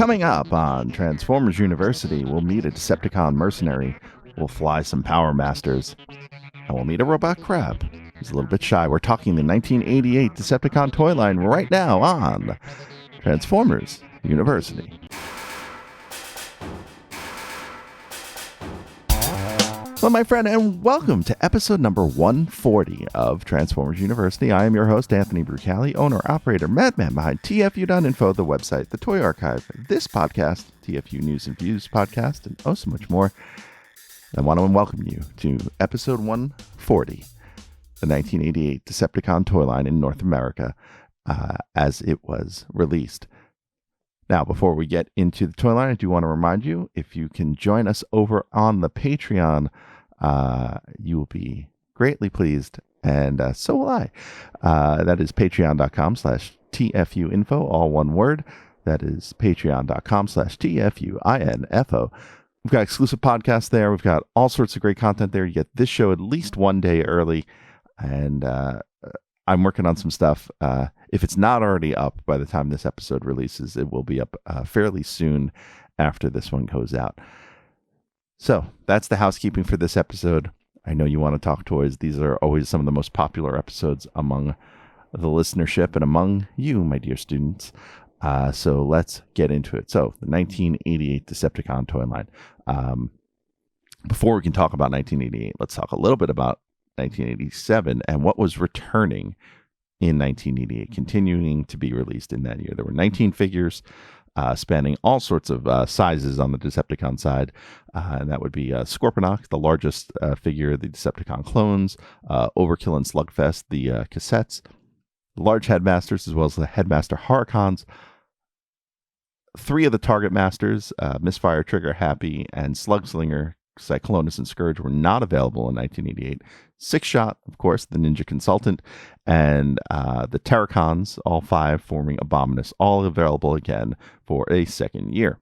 Coming up on Transformers University, we'll meet a Decepticon mercenary, we'll fly some Power Masters, and we'll meet a robot crab. He's a little bit shy. We're talking the 1988 Decepticon toy line right now on Transformers University. Hello, my friend, and welcome to episode number 140 of Transformers University. I am your host, Anthony Brucali, owner-operator, madman behind TFU.INFO, the website, the toy archive, this podcast, TFU News and Views podcast, and oh, so much more. I want to welcome you to episode 140, the 1988 Decepticon toy line in North America, as it was released. Now, before we get into the toy line, I do want to remind you, if you can join us over on the Patreon, you will be greatly pleased, and so will I. That is patreon.com/TFU.INFO, all one word. That is patreon.com/TFU.INFO. We've got exclusive podcasts there. We've got all sorts of great content there. You get this show at least one day early, and I'm working on some stuff. If it's not already up by the time this episode releases, it will be up fairly soon after this one goes out. So that's the housekeeping for this episode. I know you want to talk toys. These are always some of the most popular episodes among the listenership and among you, my dear students. So let's get into it. So the 1988 Decepticon toy line. Before we can talk about 1988, let's talk a little bit about 1987 and what was returning in 1988, continuing to be released in that year. There were 19 figures spanning all sorts of sizes on the Decepticon side, and that would be Scorponok, the largest figure, the Decepticon clones, Overkill and Slugfest, the cassettes, large headmasters, as well as the headmaster Horicons. 3 of the target masters, Misfire, Trigger, Happy, and Slugslinger, Cyclonus, and Scourge, were not available in 1988. 6-Shot, of course, the Ninja Consultant, and the Terracons, all 5 forming Abominus, all available again for a second year.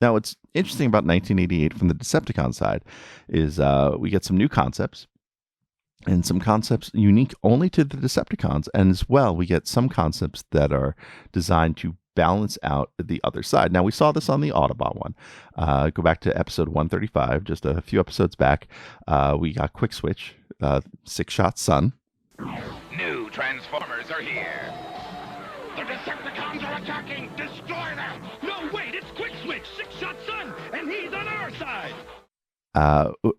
Now, what's interesting about 1988 from the Decepticon side is we get some new concepts, and some concepts unique only to the Decepticons, and as well, we get some concepts that are designed to balance out the other side. Now, we saw this on the Autobot one. Go back to episode 135, just a few episodes back. We got Quick Switch, 6-Shot Sun. New Transformers are here. The Decepticons are attacking! Destroy them! No, wait, it's Quick Switch, 6-Shot Sun, and he's on our side!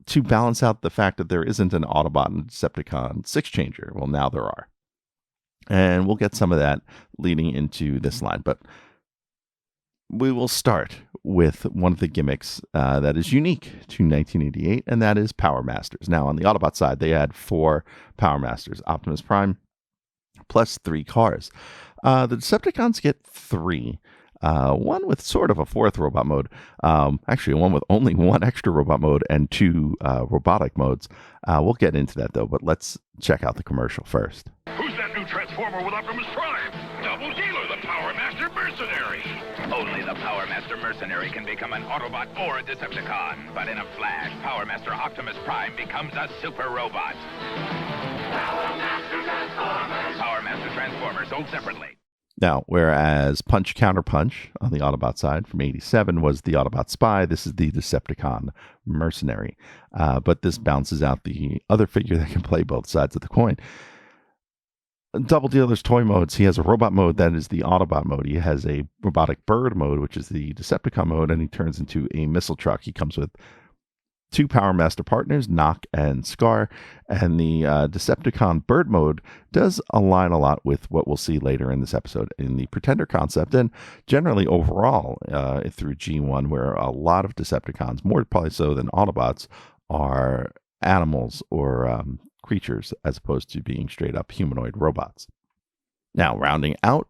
To balance out the fact that there isn't an Autobot and Decepticon 6-changer. Well, now there are. And we'll get some of that leading into this line. But we will start with one of the gimmicks that is unique to 1988, and that is Power Masters. Now, on the Autobot side, they had 4 Power Masters, Optimus Prime, plus 3 cars. The Decepticons get 3. One with sort of a 4th robot mode. Actually, one with only 1 extra robot mode and 2 robotic modes. We'll get into that, though, but let's check out the commercial first. Who's that new Transformer with Optimus Prime? Double Dealer, the Power Master Mercenary! Only the Power Master Mercenary can become an Autobot or a Decepticon. But in a flash, Power Master Optimus Prime becomes a super robot. Power Master Transformers! Power Master Transformers sold separately. Now, whereas Punch Counter Punch on the Autobot side from 87 was the Autobot Spy, this is the Decepticon Mercenary. But this balances out the other figure that can play both sides of the coin. Double Dealer's toy modes, he has a robot mode that is the Autobot mode. He has a robotic bird mode, which is the Decepticon mode, and he turns into a missile truck. He comes with 2 Power Master partners, Knock and Scar, and the Decepticon bird mode does align a lot with what we'll see later in this episode in the Pretender concept, and generally overall through G1, where a lot of Decepticons, more probably so than Autobots, are animals or creatures as opposed to being straight up humanoid robots. Now, rounding out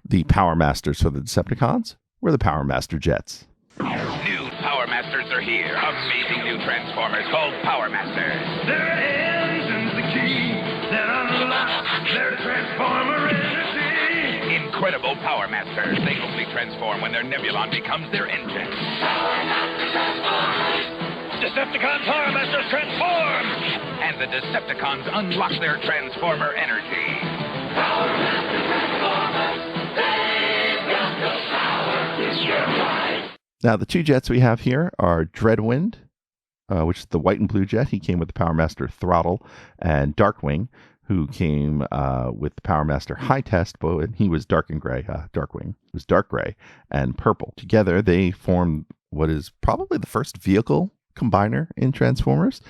the Power Masters for the Decepticons were the Power Master Jets. New Power Masters are here. Amazing new Transformers called Power Masters. Their engine's the key that unlocks their Transformer energy! Incredible Power Masters. They only transform when their Nebulon becomes their engine. Power Masters transform! Decepticon Power Masters transform! And the Decepticons unlock their Transformer energy. Power Masters transformers! They've got the power! Now, the two jets we have here are Dreadwind, which is the white and blue jet. He came with the Power Master Throttle, and Darkwing, who came with the Power Master High Test, but he was dark and gray. Darkwing was dark gray and purple. Together, they form what is probably the first vehicle combiner in Transformers,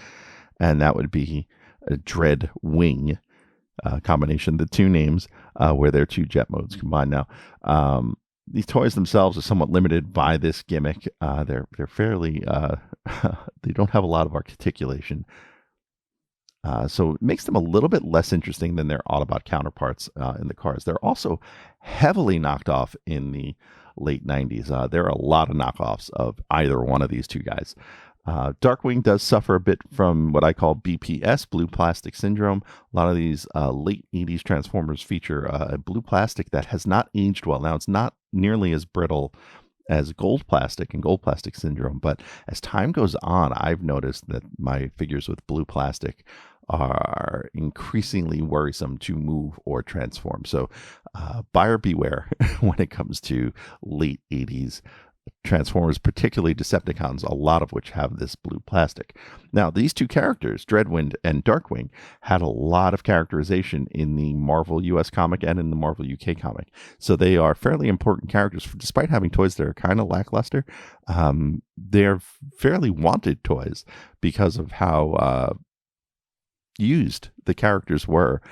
and that would be a Dreadwing combination. The two names where their two jet modes combined. Now, these toys themselves are somewhat limited by this gimmick. They're fairly they don't have a lot of articulation. So it makes them a little bit less interesting than their Autobot counterparts in the cars. They're also heavily knocked off in the late 90s. There are a lot of knockoffs of either one of these two guys. Darkwing does suffer a bit from what I call BPS, blue plastic syndrome. A lot of these late 80s Transformers feature blue plastic that has not aged well. Now, it's not nearly as brittle as gold plastic and gold plastic syndrome, but as time goes on, I've noticed that my figures with blue plastic are increasingly worrisome to move or transform. So buyer beware when it comes to late 80s Transformers, particularly Decepticons, a lot of which have this blue plastic. Now, these two characters, Dreadwind and Darkwing, had a lot of characterization in the Marvel US comic and in the Marvel UK comic. So they are fairly important characters. Despite having toys that are kind of lackluster, they're fairly wanted toys because of how used the characters were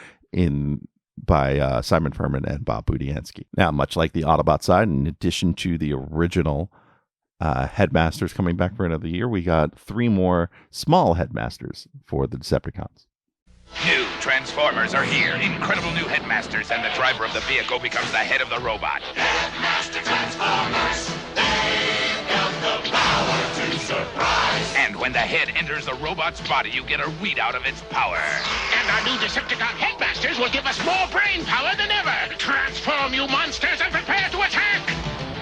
by Simon Furman and Bob Budiansky. Now, much like the Autobot side, in addition to the original headmasters coming back for another year, we got 3 more small headmasters for the Decepticons. New Transformers are here. Incredible new headmasters, and the driver of the vehicle becomes the head of the robot. Headmaster Transformers, they've got the power to surprise. And when the head enters the robot's body, you get a readout of its power. And our new Decepticon headmasters will give us more brain power than ever. Transform, you monsters, and prepare to attack!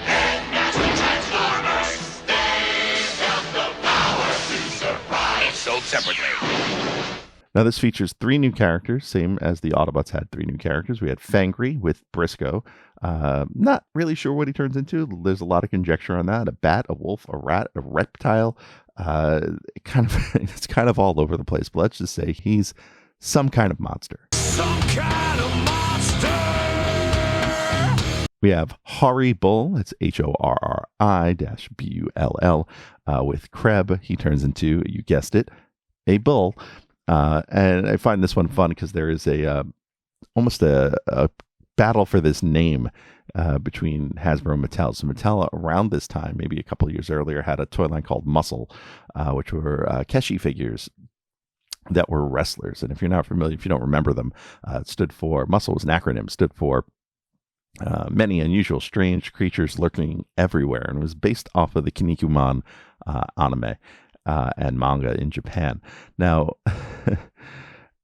Headmaster Transformers, they've got the power to surprise. It's sold separately. Now, this features 3 new characters, same as the Autobots had 3 new characters. We had Fangry with Briscoe. Not really sure what he turns into. There's a lot of conjecture on that. A bat, a wolf, a rat, a reptile. It's kind of all over the place. But let's just say he's some kind of monster. Some kind of monster! We have Horry Bull. It's HORRI-BULL. With Kreb, he turns into, you guessed it, a bull. And I find this one fun because there is almost a battle for this name between Hasbro and Mattel. So Mattel, around this time, maybe a couple of years earlier, had a toy line called Muscle, which were Keshi figures that were wrestlers. And if you're not familiar, if you don't remember them, it stood for, Muscle was an acronym, stood for many unusual, strange creatures lurking everywhere. And it was based off of the Kinnikuman anime and manga in Japan. Now,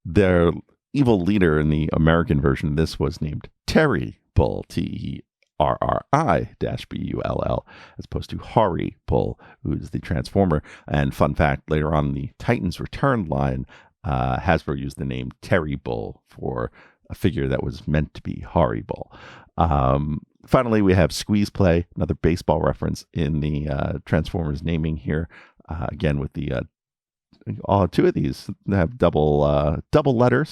their evil leader in the American version of this was named Terry Bull, TERRI-BULL, as opposed to Horry Bull, who's the Transformer. And fun fact, later on in the Titans Return line, Hasbro used the name Terry Bull for a figure that was meant to be Horry Bull. Finally, we have Squeeze Play, another baseball reference in the Transformers naming here. Again, with the 2 of these have double letter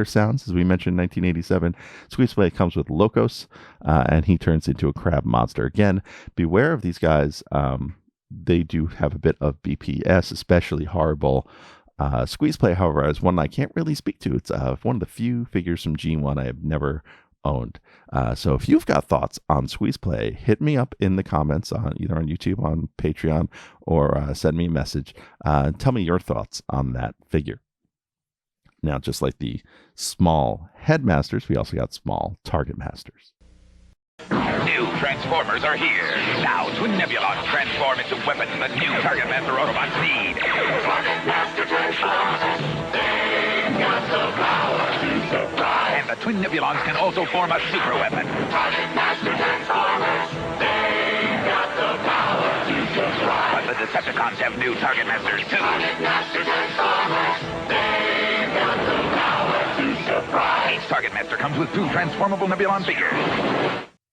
sounds, as we mentioned in 1987. Squeeze Play comes with Locos, and he turns into a crab monster. Again, beware of these guys. They do have a bit of BPS, especially Horrible. Squeeze Play, however, is one I can't really speak to. It's one of the few figures from G1 I have never owned. So if you've got thoughts on Squeeze Play, hit me up in the comments either on YouTube, on Patreon, or send me a message. Tell me your thoughts on that figure. Now, just like the small headmasters, we also got small target masters. New Transformers are here. Now, Twin Nebulons transform into weapons the new Target Master Autobots need. Target Master Transformers, they've got the power to surprise. And the Twin Nebulons can also form a super weapon. Target Master Transformers, they've got the power to surprise. But the Decepticons have new Target Masters too. Target Master Transformers, they've got the power to surprise. Each Target Master comes with 2 transformable Nebulon figures.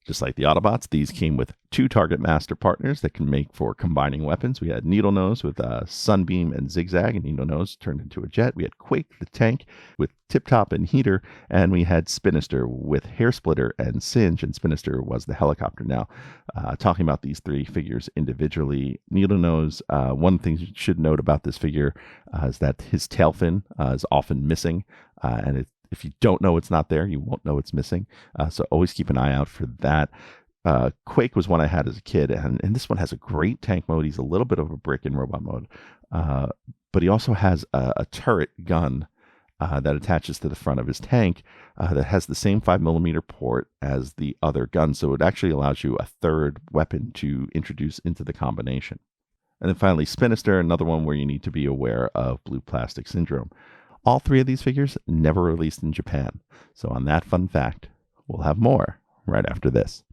Just like the Autobots, these came with 2 target master partners that can make for combining weapons. We had Needle Nose with Sunbeam and Zigzag, and Needle Nose turned into a jet. We had Quake the tank with Tip Top and Heater, and we had Spinister with Hair Splitter and Singe, and Spinister was the helicopter. Now, talking about these 3 figures individually, Needle Nose, one thing you should note about this figure is that his tail fin is often missing, and if you don't know it's not there, you won't know it's missing. So always keep an eye out for that. Quake was one I had as a kid, and this one has a great tank mode. He's a little bit of a brick in robot mode, but he also has a turret gun that attaches to the front of his tank that has the same 5mm port as the other gun. So it actually allows you a third weapon to introduce into the combination. And then finally, Spinister, another one where you need to be aware of blue plastic syndrome. All 3 of these figures never released in Japan. So on that fun fact, we'll have more right after this.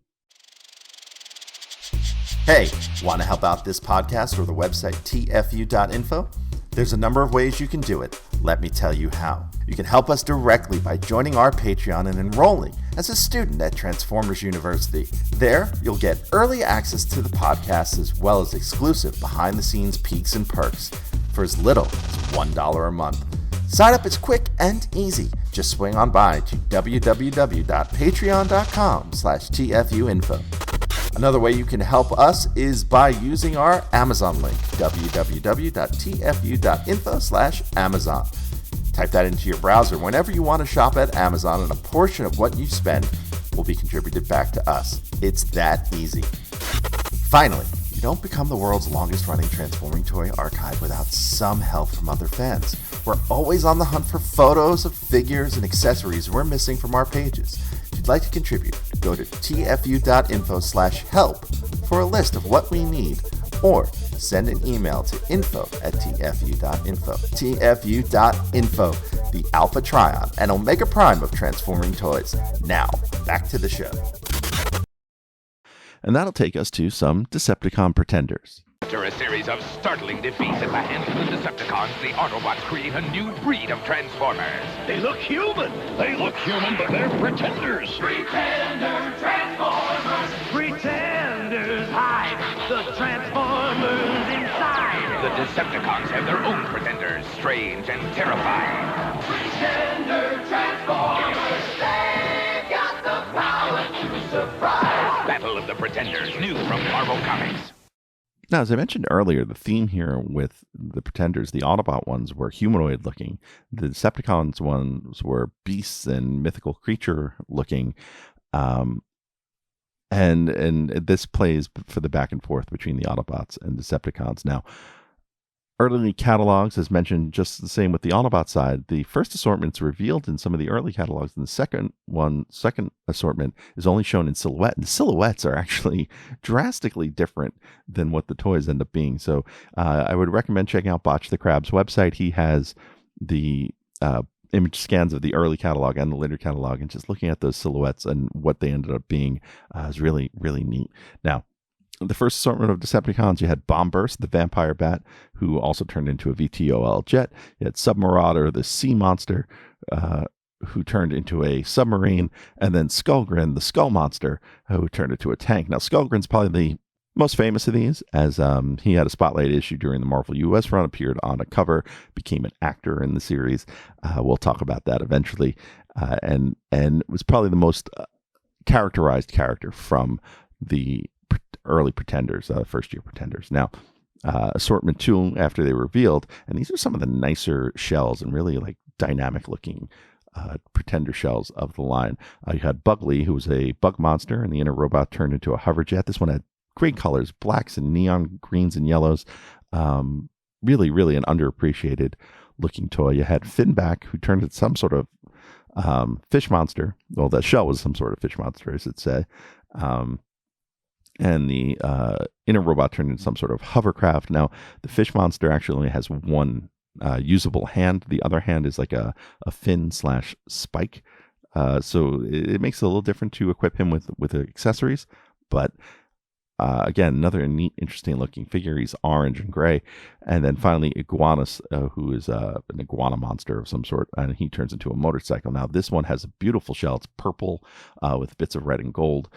Hey, want to help out this podcast or the website TFU.INFO? There's a number of ways you can do it. Let me tell you how. You can help us directly by joining our Patreon and enrolling as a student at Transformers University. There, you'll get early access to the podcast as well as exclusive behind-the-scenes peeks and perks for as little as $1 a month. Sign up is quick and easy. Just swing on by to www.patreon.com/TFU.INFO. Another way you can help us is by using our Amazon link, www.tfu.info/Amazon. Type that into your browser whenever you want to shop at Amazon, and a portion of what you spend will be contributed back to us. It's that easy. Finally, you don't become the world's longest running transforming toy archive without some help from other fans. We're always on the hunt for photos of figures and accessories we're missing from our pages. If you'd like to contribute, go to tfu.info/help for a list of what we need, or send an email to info@tfu.info. tfu.info, the Alpha Trion and Omega Prime of transforming toys. Now, back to the show. And that'll take us to some Decepticon pretenders. After a series of startling defeats at the hands of the Decepticons, the Autobots create a new breed of Transformers. They look human. They look human, but they're pretenders. Pretender Transformers. Pretenders hide the Transformers inside. The Decepticons have their own pretenders, strange and terrifying. Pretender Transformers. They've got the power to surprise. Battle of the Pretenders, new from Marvel Comics. Now, as I mentioned earlier, the theme here with the Pretenders, the Autobot ones were humanoid looking. The Decepticons ones were beasts and mythical creature looking. And this plays for the back and forth between the Autobots and Decepticons. Now, early catalogs, as mentioned, just the same with the Autobot side. The first assortment's revealed in some of the early catalogs, and the second assortment is only shown in silhouette. And the silhouettes are actually drastically different than what the toys end up being. So I would recommend checking out Botch the Crab's website. He has the image scans of the early catalog and the later catalog, and just looking at those silhouettes and what they ended up being is really, really neat. Now, the first assortment of Decepticons, you had Bombburst, the vampire bat, who also turned into a VTOL jet. You had Submarauder, the sea monster, who turned into a submarine. And then Skullgrin, the skull monster, who turned into a tank. Now, Skullgrin's probably the most famous of these, as he had a spotlight issue during the Marvel US run, appeared on a cover, became an actor in the series. We'll talk about that eventually. And was probably the most characterized character from the early Pretenders, first-year Pretenders. Now, assortment 2 after they were revealed, and these are some of the nicer shells and really like dynamic-looking Pretender shells of the line. You had Bugley, who was a bug monster, and the inner robot turned into a hoverjet. This one had great colors, blacks and neon greens and yellows. Really, really an underappreciated looking toy. You had Finback, who turned into some sort of fish monster. Well, that shell was some sort of fish monster, I should say. And the inner robot turned into some sort of hovercraft. Now, the fish monster actually only has one usable hand. The other hand is like a fin/spike. So it makes it a little different to equip him with accessories. But again, another neat, interesting looking figure. He's orange and gray. And then finally, Iguanus, who is an iguana monster of some sort, and he turns into a motorcycle. Now, this one has a beautiful shell. It's purple with bits of red and gold.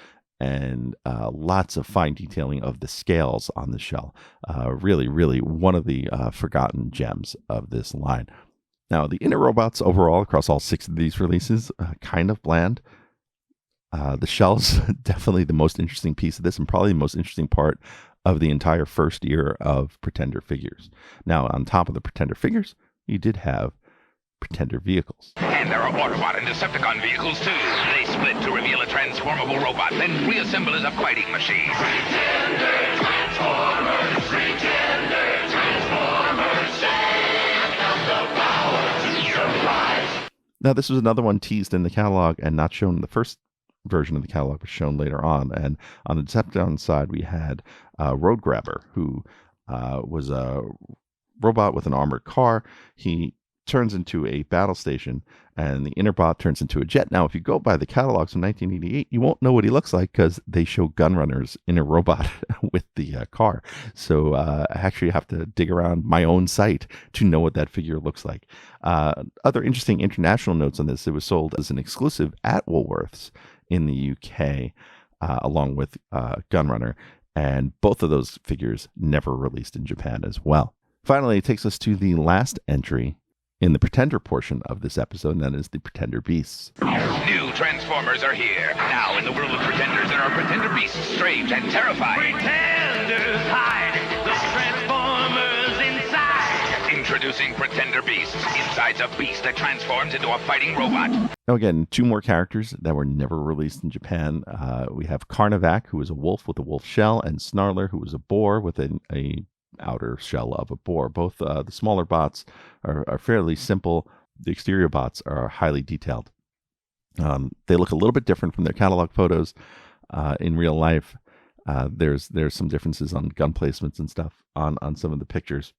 and lots of fine detailing of the scales on the shell. Really, really one of the forgotten gems of this line. Now, the inner robots overall across all 6 of these releases, kind of bland. The shell's definitely the most interesting piece of this, and probably the most interesting part of the entire first year of Pretender figures. Now, on top of the Pretender figures, you did have Pretender vehicles. And there are Autobot and Decepticon vehicles, too. They split to reveal a transformable robot, then reassemble as a fighting machine. Pretender Transformers, Pretender Transformers, they got the power to surprise. Now, this was another one teased in the catalog and not shown in the first version of the catalog, but shown later on. And on the Decepticon side, we had Road Grabber, who was a robot with an armored car. He turns into a battle station, and the inner bot turns into a jet. Now, if you go by the catalogs from 1988, you won't know what he looks like because they show Gunrunner's inner robot with the car. So I actually have to dig around my own site to know what that figure looks like. Other interesting international notes on this: it was sold as an exclusive at Woolworths in the UK, along with Gunrunner, and both of those figures never released in Japan as well. Finally, it takes us to the last entry in the Pretender portion of this episode, and that is the Pretender Beasts. New Transformers are here. Now, in the world of Pretenders, there are Pretender Beasts, strange and terrifying. Pretenders hide the Transformers inside. Introducing Pretender Beasts. Inside's a beast that transforms into a fighting robot. Now, again, 2 more characters that were never released in Japan. We have Carnivac, who is a wolf with a wolf shell, and Snarler, who is a boar with a outer shell of a boar. Both the smaller bots are fairly simple. The exterior bots are highly detailed. They look a little bit different from their catalog photos in real life. There's some differences on gun placements and stuff on some of the pictures.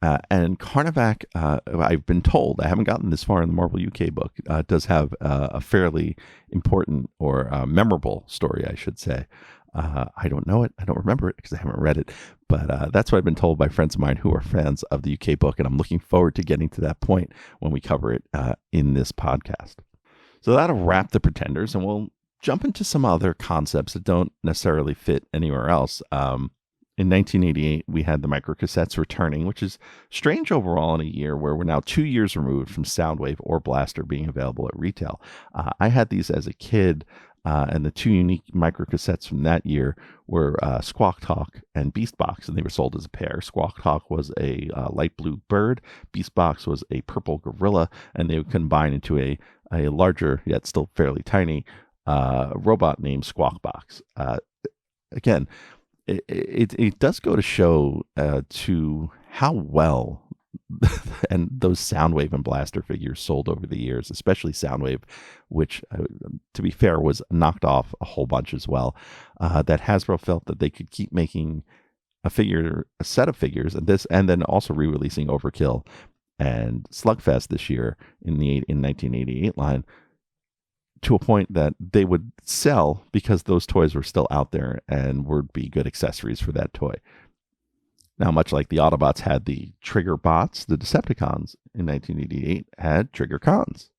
And Carnivac, I've been told, I haven't gotten this far in the Marvel UK book, does have a fairly important or memorable story, I should say. I don't know it. I don't remember it because I haven't read it. But that's what I've been told by friends of mine who are fans of the UK book. And I'm looking forward to getting to that point when we cover it in this podcast. So that'll wrap the Pretenders. And we'll jump into some other concepts that don't necessarily fit anywhere else. In 1988, we had the microcassettes returning, which is strange overall in a year where we're now 2 years removed from Soundwave or Blaster being available at retail. I had these as a kid. And the 2 unique microcassettes from that year were Squawk Talk and Beast Box, and they were sold as a pair. Squawk Talk was a light blue bird. Beast Box was a purple gorilla, and they would combine into a larger, yet still fairly tiny, robot named Squawk Box. Again, it does go to show to how well and those Soundwave and Blaster figures sold over the years, especially Soundwave, which, to be fair, was knocked off a whole bunch as well. That Hasbro felt that they could keep making a set of figures, and then also re-releasing Overkill and Slugfest this year in 1988 line, to a point that they would sell because those toys were still out there and would be good accessories for that toy. Now, much like the Autobots had the Trigger Bots, the Decepticons in 1988 had Trigger Cons.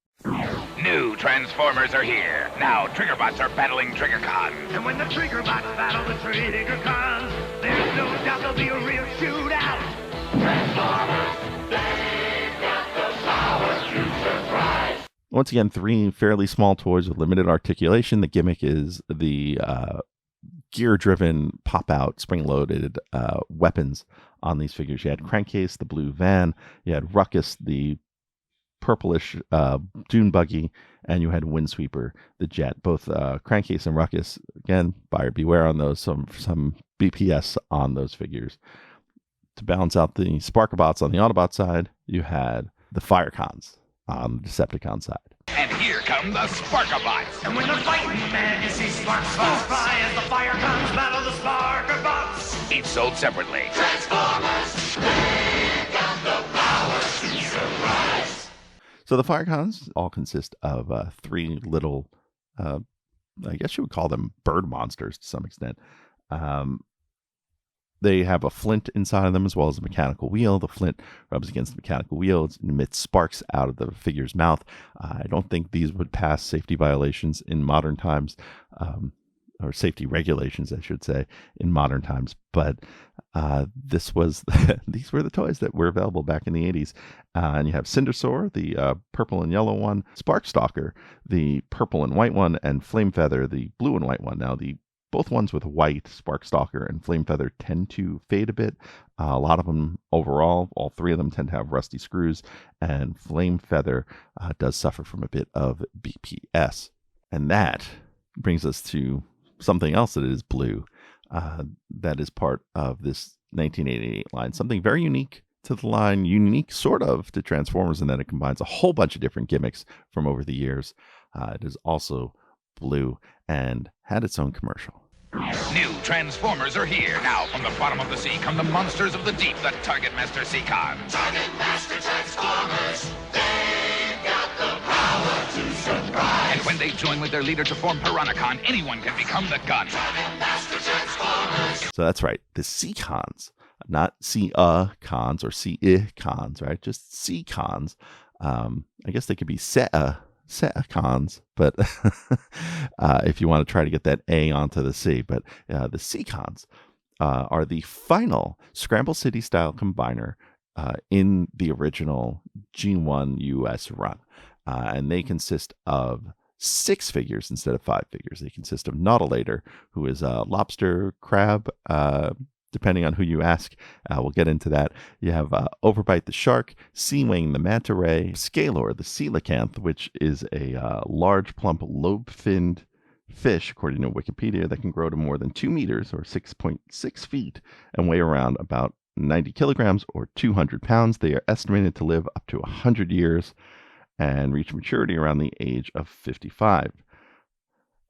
New Transformers are here. Now, Triggerbots are battling Triggercons. And when the Triggerbots battle the Triggercons, there's no doubt there'll be a real shootout. Transformers, they've got the power to surprise. Once again, 3 fairly small toys with limited articulation. The gimmick is the gear-driven, pop-out, spring-loaded weapons on these figures. You had Crankcase, the blue van. You had Ruckus, the purplish dune buggy, and you had Windsweeper, the jet. Both Crankcase and Ruckus, again, buyer beware on those. Some BPS on those figures. To balance out the Sparkabots on the Autobot side, you had the Firecons on the Decepticon side. And here come the Sparkabots. And when the fighting man, you see sparks fly as the fire comes, battle the Sparkabots. Each sold separately. Transformers, they've got the power to surprise. So the Firecons all consist of 3 little, I guess you would call them bird monsters to some extent. They have a flint inside of them as well as a mechanical wheel. The flint rubs against the mechanical wheel. It emits sparks out of the figure's mouth. I don't think these would pass safety violations in modern times, or safety regulations, I should say, in modern times. But these were the toys that were available back in the 80s. And you have Cindersaur, the purple and yellow one, Sparkstalker, the purple and white one, and Flamefeather, the blue and white one. Now, both ones with white, Sparkstalker and Flamefeather, tend to fade a bit. A lot of them overall, all three of them tend to have rusty screws, and Flamefeather does suffer from a bit of BPS. And that brings us to something else that is blue, that is part of this 1988 line. Something very unique to the line, unique sort of to Transformers, in that it combines a whole bunch of different gimmicks from over the years. It is also blue and had its own commercial. New Transformers are here. Now, from the bottom of the sea come the monsters of the deep, the Target Master Seacons. Target Master Transformers, they've got the power to surprise. And when they join with their leader to form Piranhacon, anyone can become the gun. Target Master Transformers. So that's right, the Seacons, not C-cons or C-cons, right? Just Seacons. I guess they could be Seacons, but if you want to try to get that A onto the C. But the Seacons are the final Scramble City style combiner in the original G1 US run. And they consist of 6 figures instead of 5 figures. They consist of Nautilator, who is a lobster crab, depending on who you ask. We'll get into that. You have Overbite the shark, Seawing the manta ray, Scalor the coelacanth, which is a large, plump, lobe-finned fish, according to Wikipedia, that can grow to more than 2 meters or 6.6 feet and weigh around about 90 kilograms or 200 pounds. They are estimated to live up to 100 years and reach maturity around the age of 55.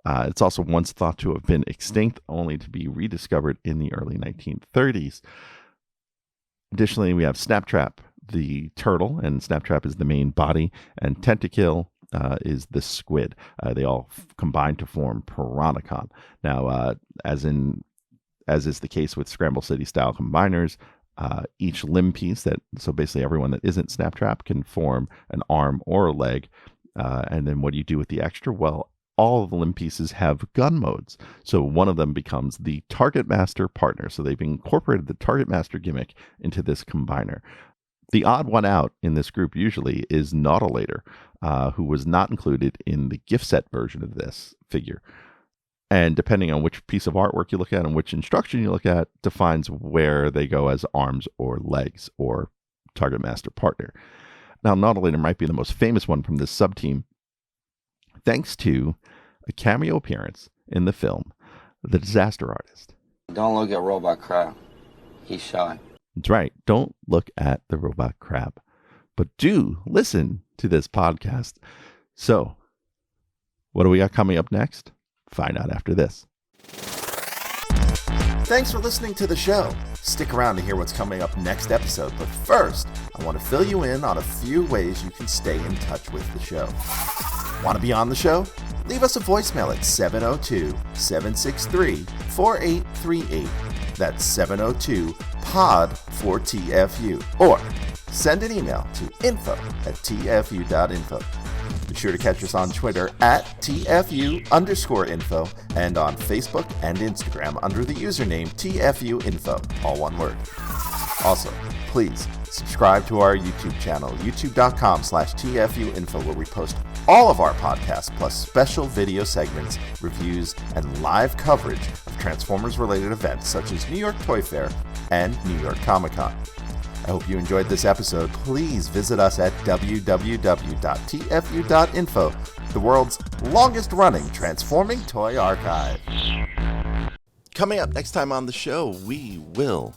It's also once thought to have been extinct, only to be rediscovered in the early 1930s. Additionally, we have Snaptrap, the turtle, and Snaptrap is the main body, and Tentakill is the squid. They all combine to form Piranhacon. Now, as is the case with Scramble City style combiners, each limb piece, so basically everyone that isn't Snaptrap, can form an arm or a leg. And then what do you do with the extra? Well, all of the limb pieces have gun modes. So one of them becomes the Target Master partner. So they've incorporated the Target Master gimmick into this combiner. The odd one out in this group usually is Nautilator, who was not included in the gift set version of this figure. And depending on which piece of artwork you look at and which instruction you look at, defines where they go as arms or legs or Target Master partner. Now, Nautilator might be the most famous one from this sub-team, thanks to a cameo appearance in the film The Disaster Artist. Don't look at Robot Crab. He's shy. That's right. Don't look at the robot crab, but do listen to this podcast. So, what do we got coming up next? Find out after this. Thanks for listening to the show. Stick around to hear what's coming up next episode, but first, I want to fill you in on a few ways you can stay in touch with the show. Want to be on the show? Leave us a voicemail at 702-763-4838. That's 702-POD-4TFU. Or send an email to info@TFU.INFO. Be sure to catch us on Twitter at TFU_info and on Facebook and Instagram under the username TFU.INFO, all one word. Also, please subscribe to our YouTube channel, youtube.com/TFU.INFO, where we post all of our podcasts, plus special video segments, reviews, and live coverage of Transformers-related events such as New York Toy Fair and New York Comic Con. I hope you enjoyed this episode. Please visit us at www.tfu.info, the world's longest-running transforming toy archive. Coming up next time on the show, we will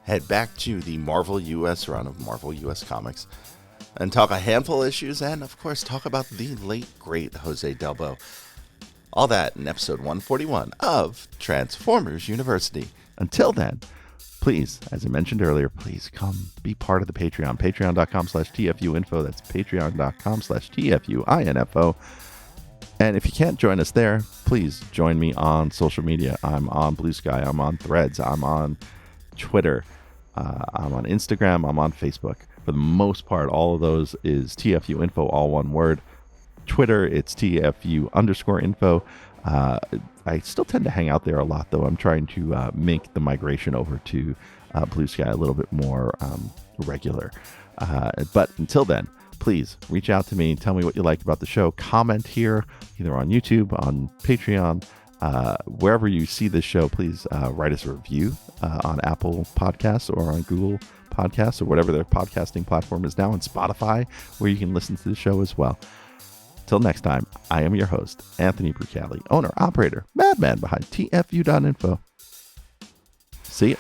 head back to the Marvel US run of Marvel US Comics and talk a handful of issues and, of course, talk about the late, great Jose Delbo. All that in episode 141 of Transformers University. Until then, please, as I mentioned earlier, please come be part of the Patreon. Patreon.com/TFU.INFO. That's Patreon.com/TFU.INFO. And if you can't join us there, please join me on social media. I'm on Blue Sky. I'm on Threads. I'm on Twitter. I'm on Instagram. I'm on Facebook. For the most part, all of those is TFU.INFO, all one word. Twitter, it's TFU_info. I still tend to hang out there a lot, though. I'm trying to make the migration over to Blue Sky a little bit more regular. But until then, please reach out to me. Tell me what you liked about the show. Comment here, either on YouTube, on Patreon, wherever you see this show. Please write us a review on Apple Podcasts or on Google Podcasts or whatever their podcasting platform is now, on Spotify, where you can listen to the show as well. Till next time, I am your host, Anthony Brucali, owner, operator, madman behind TFU.info. See ya.